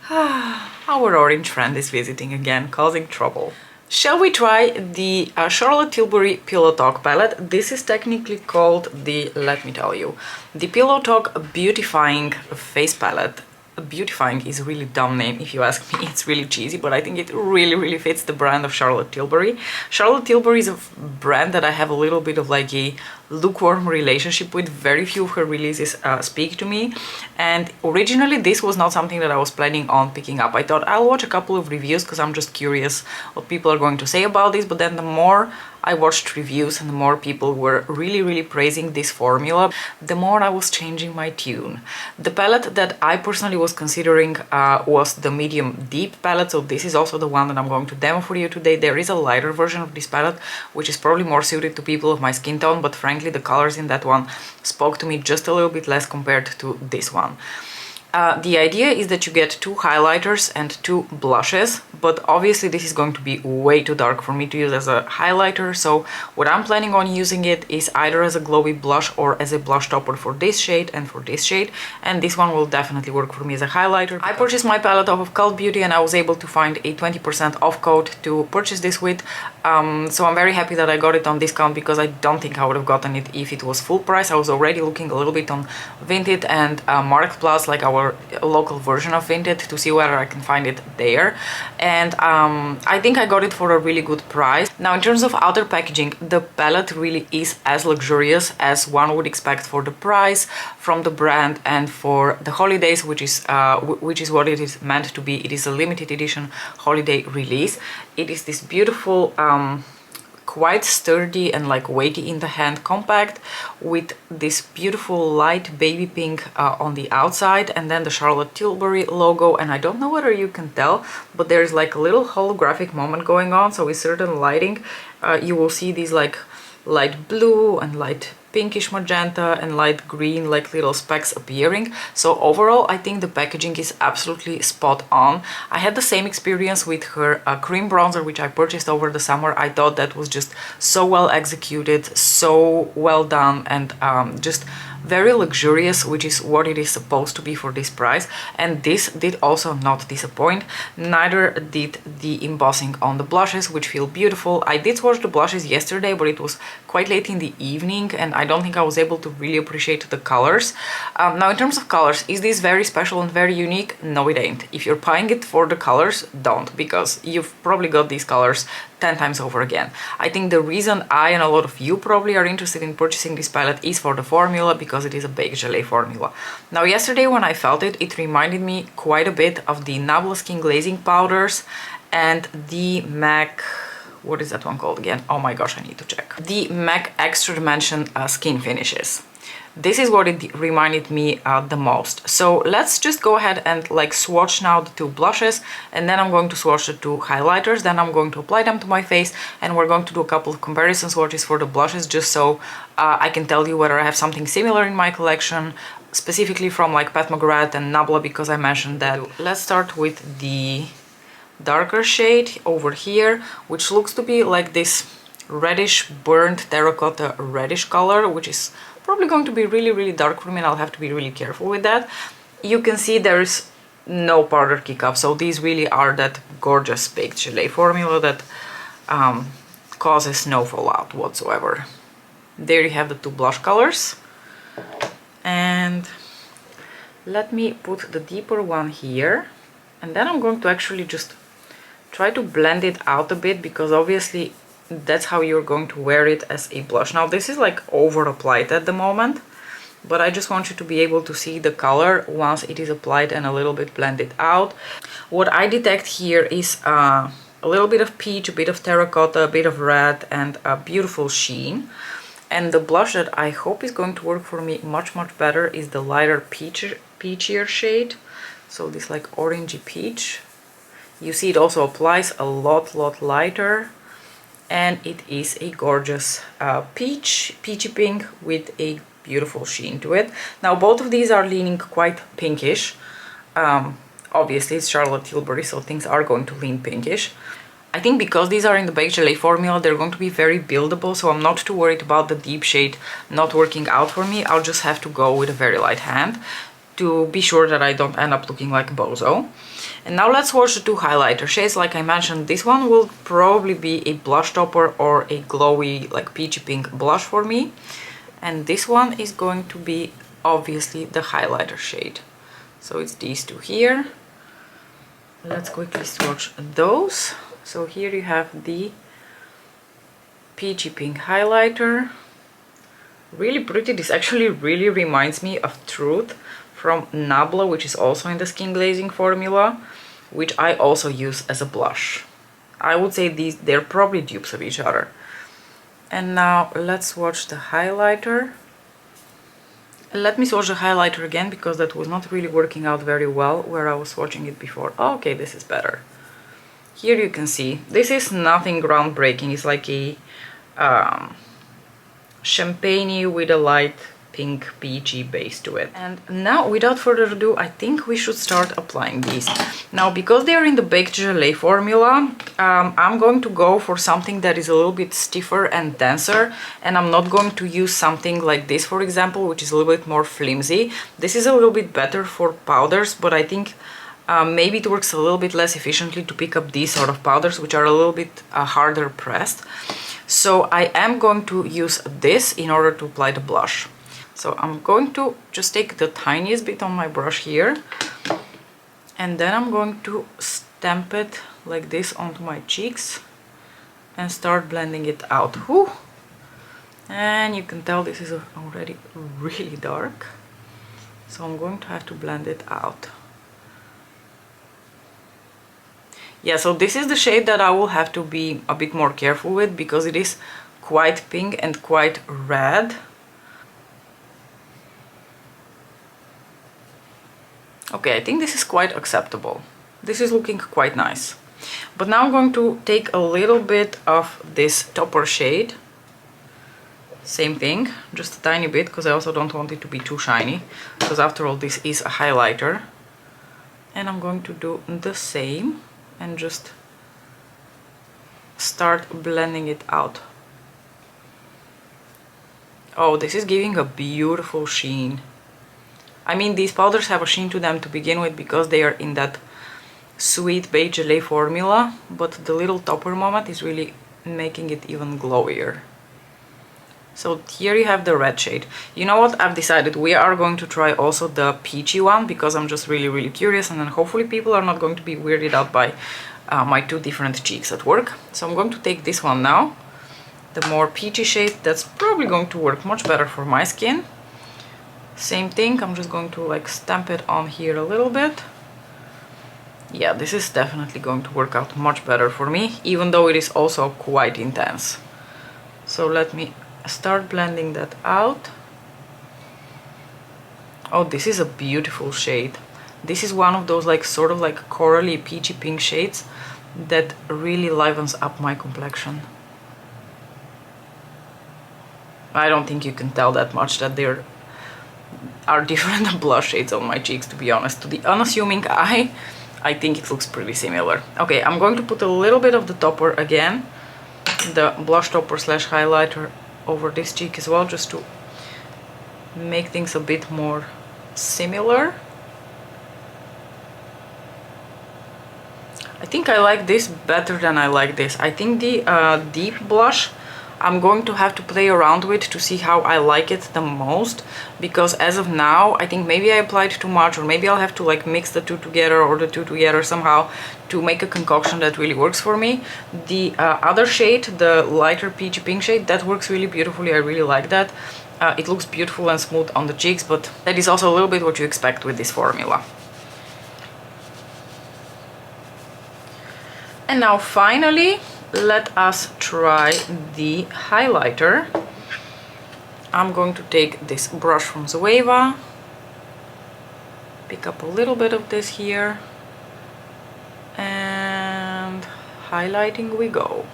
Our orange friend is visiting again, causing trouble. Shall we try the Charlotte Tilbury Pillow Talk palette? This is technically called the, let me tell you, the Pillow Talk Beautifying Face Palette. Beautifying is a really dumb name if you ask me. It's really cheesy, but I think it really fits the brand of Charlotte Tilbury. Charlotte Tilbury is a brand that I have a little bit of like a lukewarm relationship with. Very few of her releases speak to me, and originally this was not something that I was planning on picking up. I thought I'll watch a couple of reviews because I'm just curious what people are going to say about this, but then the more I watched reviews and the more people were really praising this formula, the more I was changing my tune. The palette that I personally was considering was the medium deep palette, so this is also the one that I'm going to demo for you today. There is a lighter version of this palette which is probably more suited to people of my skin tone, but frankly the colors in that one spoke to me just a little bit less compared to this one. The idea is that you get 2 highlighters and 2 blushes, but obviously this is going to be way too dark for me to use as a highlighter, so what I'm planning on using it is either as a glowy blush or as a blush topper for this shade and for this shade, and this one will definitely work for me as a highlighter. I purchased my palette off of Cult Beauty and I was able to find a 20% off code to purchase this with, so I'm very happy that I got it on discount because I don't think I would have gotten it if it was full price. I was already looking a little bit on Vinted and Marktplaats, like our local version of Vinted, to see whether I can find it there, and I think I got it for a really good price. Now in terms of outer packaging, the palette really is as luxurious as one would expect for the price from the brand and for the holidays, which is what it is meant to be. It is a limited edition holiday release. It is this beautiful quite sturdy and like weighty in the hand compact with this beautiful light baby pink on the outside, and then the Charlotte Tilbury logo, and I don't know whether you can tell, but there's like a little holographic moment going on, so with certain lighting you will see these like light blue and light pinkish magenta and light green like little specks appearing. So overall I think the packaging is absolutely spot on. I had the same experience with her cream bronzer, which I purchased over the summer. I thought that was just so well executed, so well done, and just very luxurious, which is what it is supposed to be for this price, and this did also not disappoint. Neither did the embossing on the blushes, which feel beautiful. I did swatch the blushes yesterday, but it was quite late in the evening and I don't think I was able to really appreciate the colors. Now in terms of colors, is this very special and very unique? No, it ain't. If you're buying it for the colors, don't, because you've probably got these colors 10 times over again. I think the reason I and a lot of you probably are interested in purchasing this palette is for the formula, because it is a baked gelée formula. Now yesterday when I felt it, it reminded me quite a bit of the Nabla Skin Glazing powders and the MAC, what is that one called again? Oh my gosh, I need to check. The MAC Extra Dimension skin finishes. This is what it reminded me the most. So let's just go ahead and like swatch now the 2 blushes, and then I'm going to swatch the 2 highlighters, then I'm going to apply them to my face, and we're going to do a couple of comparison swatches for the blushes, just so I can tell you whether I have something similar in my collection, specifically from like Pat McGrath and Nabla, because I mentioned that. Let's start with the darker shade over here, which looks to be like this reddish burnt terracotta reddish color, which is probably going to be really dark for me, and I'll have to be really careful with that. You can see there's no powder kick up, so these really are that gorgeous baked gelée formula that causes no fallout whatsoever. There you have the 2 blush colors, and let me put the deeper one here, and then I'm going to actually just try to blend it out a bit, because obviously that's how you're going to wear it as a blush. Now this is like over applied at the moment, but I just want you to be able to see the color once it is applied and a little bit blended out. What I detect here is a little bit of peach, a bit of terracotta, a bit of red, and a beautiful sheen. And the blush that I hope is going to work for me much better is the lighter peachier shade, so this like orangey peach. You see it also applies a lot lighter, and it is a gorgeous peachy pink with a beautiful sheen to it. Now both of these are leaning quite pinkish. Obviously it's Charlotte Tilbury, so things are going to lean pinkish. I think because these are in the baked gelée formula, they're going to be very buildable, so I'm not too worried about the deep shade not working out for me. I'll just have to go with a very light hand to be sure that I don't end up looking like a bozo. And now let's swatch the two highlighter shades. Like I mentioned, this one will probably be a blush topper or a glowy, like peachy pink blush for me. And this one is going to be obviously the highlighter shade. So it's these two here. Let's quickly swatch those. So here you have the peachy pink highlighter. Really pretty. This actually really reminds me of Truth from Nabla, which is also in the skin glazing formula, which I also use as a blush. I would say they're probably dupes of each other. And now let's swatch the highlighter. Let me swatch the highlighter again, because that was not really working out very well where I was swatching it before. Okay, this is better. Here you can see, this is nothing groundbreaking. It's like a champagne with a light pink peachy base to it. And now, without further ado, I think we should start applying these. Now, because they are in the baked gelée formula, I'm going to go for something that is a little bit stiffer and denser, and I'm not going to use something like this, for example, which is a little bit more flimsy. This is a little bit better for powders, but I think maybe it works a little bit less efficiently to pick up these sort of powders, which are a little bit harder pressed. So I am going to use this in order to apply the blush. So I'm going to just take the tiniest bit on my brush here, and then I'm going to stamp it like this onto my cheeks and start blending it out. Whew. And you can tell this is already really dark, so I'm going to have to blend it out. Yeah, so this is the shade that I will have to be a bit more careful with, because it is quite pink and quite red. Okay, I think this is quite acceptable. This is looking quite nice. But now I'm going to take a little bit of this topper shade. Same thing, just a tiny bit, because I also don't want it to be too shiny, because after all this is a highlighter. And I'm going to do the same and just start blending it out. Oh, this is giving a beautiful sheen. I mean, these powders have a sheen to them to begin with, because they are in that sweet beige gelée formula, but the little topper moment is really making it even glowier. So here you have the red shade. You know what? I've decided we are going to try also the peachy one, because I'm just really curious, and then hopefully people are not going to be weirded out by my two different cheeks at work. So I'm going to take this one now, the more peachy shade. That's probably going to work much better for my skin. Same thing, I'm just going to like stamp it on here a little bit. Yeah, this is definitely going to work out much better for me, even though it is also quite intense. So let me start blending that out. Oh, this is a beautiful shade. This is one of those like sort of like corally peachy pink shades that really livens up my complexion. I don't think you can tell that much that there are different blush shades on my cheeks, to be honest. To the unassuming eye, I think it looks pretty similar. Okay, I'm going to put a little bit of the topper again, the blush topper slash highlighter, over this cheek as well, just to make things a bit more similar. I think I like this better than I like this. I think the deep blush I'm going to have to play around with to see how I like it the most, because as of now I think maybe I applied too much, or maybe I'll have to like mix the two together, or the two together somehow to make a concoction that really works for me. The other shade, the lighter peachy pink shade, that works really beautifully. I really like that. It looks beautiful and smooth on the cheeks, but that is also a little bit what you expect with this formula. And now finally, let us try the highlighter. I'm going to take this brush from Zoeva, pick up a little bit of this here, and highlighting we go.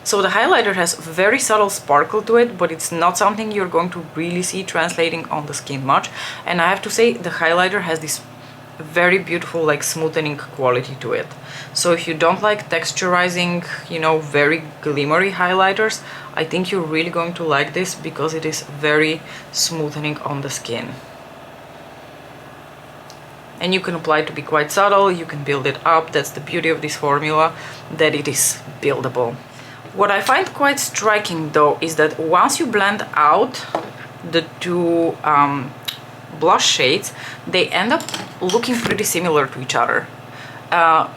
So the highlighter has very subtle sparkle to it, but it's not something you're going to really see translating on the skin much. And I have to say, the highlighter has this very beautiful like smoothing quality to it. So if you don't like texturizing, you know, very glimmery highlighters, I think you're really going to like this, because it is very smoothing on the skin. and you can apply it to be quite subtle, you can build it up. That's the beauty of this formula, that it is buildable. What I find quite striking though is that once you blend out the two blush shades, they end up looking pretty similar to each other.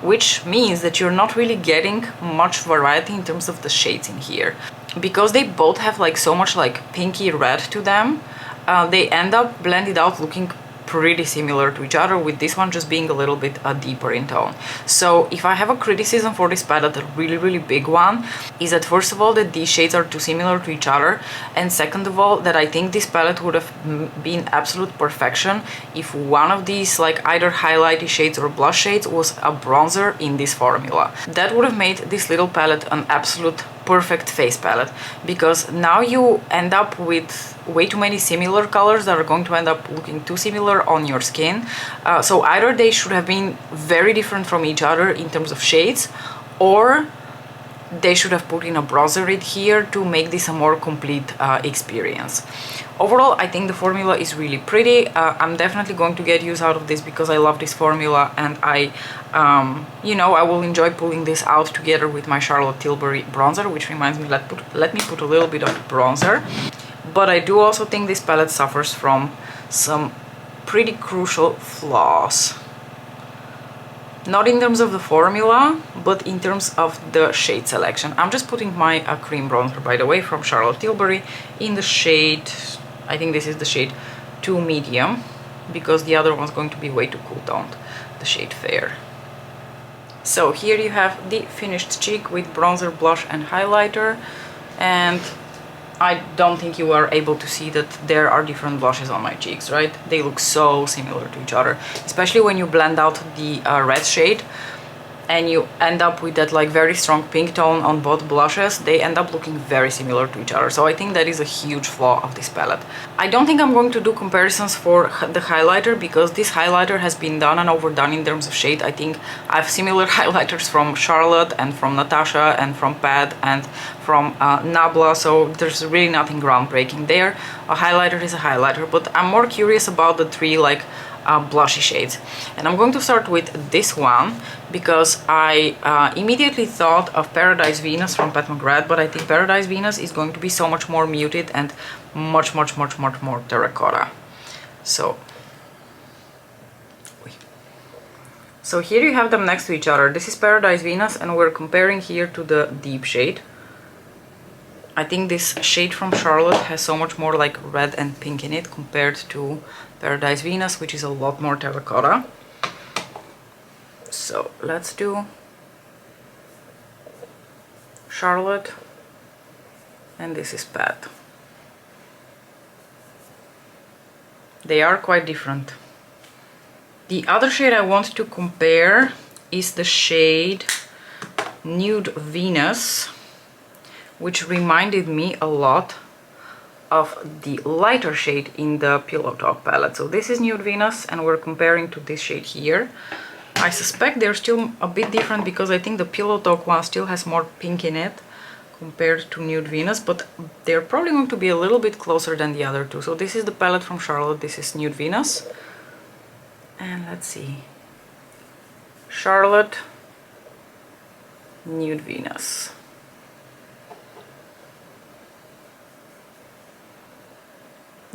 Which means that you're not really getting much variety in terms of the shades in here. Because they both have like so much like pinky red to them, they end up blended out looking pretty similar to each other, with this one just being a little bit deeper in tone. So if I have a criticism for this palette, a really big one, is that first of all that these shades are too similar to each other, and second of all that I think this palette would have been absolute perfection if one of these like either highlighty shades or blush shades was a bronzer in this formula. That would have made this little palette an absolute perfect face palette, because now you end up with way too many similar colors that are going to end up looking too similar on your skin. So either they should have been very different from each other in terms of shades, or they should have put in a bronzer in here to make this a more complete experience. Overall, I think the formula is really pretty. I'm definitely going to get use out of this because I love this formula, and I will enjoy pulling this out together with my Charlotte Tilbury bronzer, which reminds me, let me put a little bit of bronzer. But I do also think this palette suffers from some pretty crucial flaws. Not in terms of the formula, but in terms of the shade selection. I'm just putting my cream bronzer, by the way, from Charlotte Tilbury in the shade, I think this is the shade 2 medium, because the other one's going to be way too cool toned, the shade Fair. So here you have the finished cheek with bronzer, blush and highlighter, and I don't think you are able to see that there are different blushes on my cheeks, right? They look so similar to each other, especially when you blend out the red shade and you end up with that like very strong pink tone on both blushes. They end up looking very similar to each other. So I think that is a huge flaw of this palette. I don't think I'm going to do comparisons for the highlighter, because this highlighter has been done and overdone in terms of shade. I think I have similar highlighters from Charlotte and from Natasha and from Pat and from Nabla, so there's really nothing groundbreaking there. A highlighter is a highlighter, but I'm more curious about the three like blushy shades. And I'm going to start with this one because I immediately thought of Paradise Venus from Pat McGrath, but I think Paradise Venus is going to be so much more muted and much more terracotta. So here you have them next to each other. This is Paradise Venus, and we're comparing here to the deep shade. I think this shade from Charlotte has so much more like red and pink in it compared to Paradise Venus, which is a lot more terracotta. So let's do Charlotte, and this is Pat. They are quite different. The other shade I want to compare is the shade Nude Venus, which reminded me a lot of the lighter shade in the Pillow Talk palette. So this is Nude Venus, and we're comparing to this shade here. I suspect they're still a bit different because I think the Pillow Talk one still has more pink in it compared to Nude Venus, but they're probably going to be a little bit closer than the other two. So this is the palette from Charlotte, this is Nude Venus. And let's see. Charlotte, Nude Venus.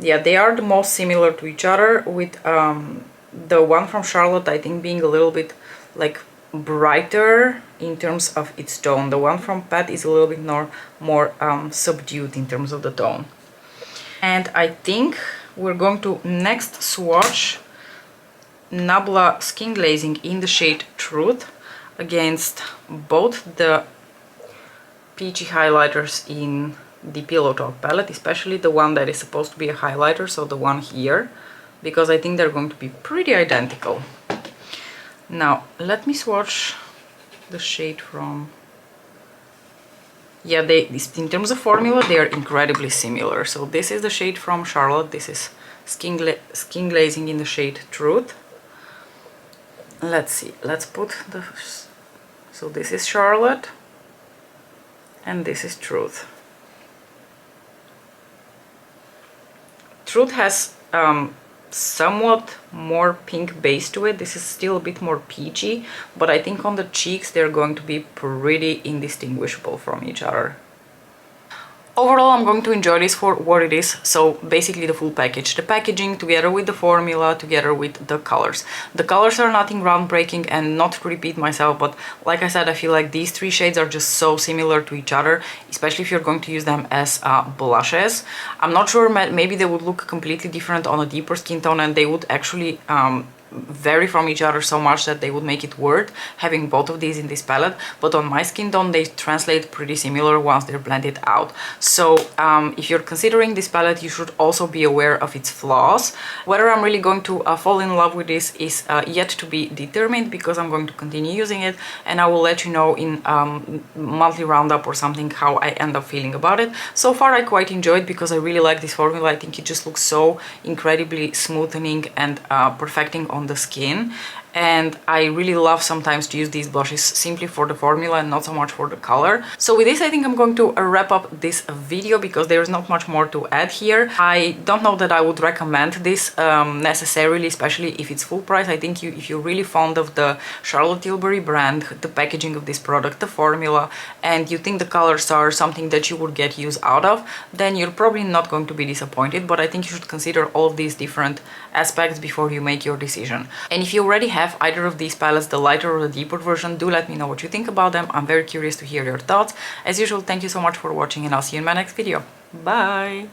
Yeah, they are the most similar to each other, with the one from Charlotte I think being a little bit like brighter in terms of its tone. The one from Pat is a little bit more subdued in terms of the tone. And I think we're going to next swatch Nabla Skin Glazing in the shade Truth against both the peachy highlighters in the Pillow Talk palette, especially the one that is supposed to be a highlighter, so the one here, because I think they're going to be pretty identical. Now let me swatch the shade from... Yeah, in terms of formula they are incredibly similar. So this is the shade from Charlotte, this is Skin Glazing in the shade Truth. Let's see, let's put the... So this is Charlotte and this is Truth. Truth has somewhat more pink base to it. This is still a bit more peachy, but I think on the cheeks they're going to be pretty indistinguishable from each other. Overall, I'm going to enjoy this for what it is, so basically the full package. The packaging together with the formula, together with the colors. The colors are nothing groundbreaking, and not to repeat myself, but like I said, I feel like these three shades are just so similar to each other, especially if you're going to use them as blushes. I'm not sure, maybe they would look completely different on a deeper skin tone, and they would actually vary from each other so much that they would make it worth having both of these in this palette, but on my skin tone they translate pretty similar once they're blended out. So if you're considering this palette, you should also be aware of its flaws. Whether I'm really going to fall in love with this is yet to be determined, because I'm going to continue using it, and I will let you know in monthly roundup or something how I end up feeling about it. So far I quite enjoyed, because I really like this formula. I think it just looks so incredibly smoothening and perfecting on the skin, and I really love sometimes to use these blushes simply for the formula and not so much for the color. So with this, I think I'm going to wrap up this video, because there's not much more to add here. I don't know that I would recommend this necessarily, especially if it's full price. I think if you're really fond of the Charlotte Tilbury brand, the packaging of this product, the formula, and you think the colors are something that you would get use out of, then you're probably not going to be disappointed. But I think you should consider all of these different aspects before you make your decision. And if you already have either of these palettes, the lighter or the deeper version, do let me know what you think about them. I'm very curious to hear your thoughts. As usual, thank you so much for watching, and I'll see you in my next video. Bye!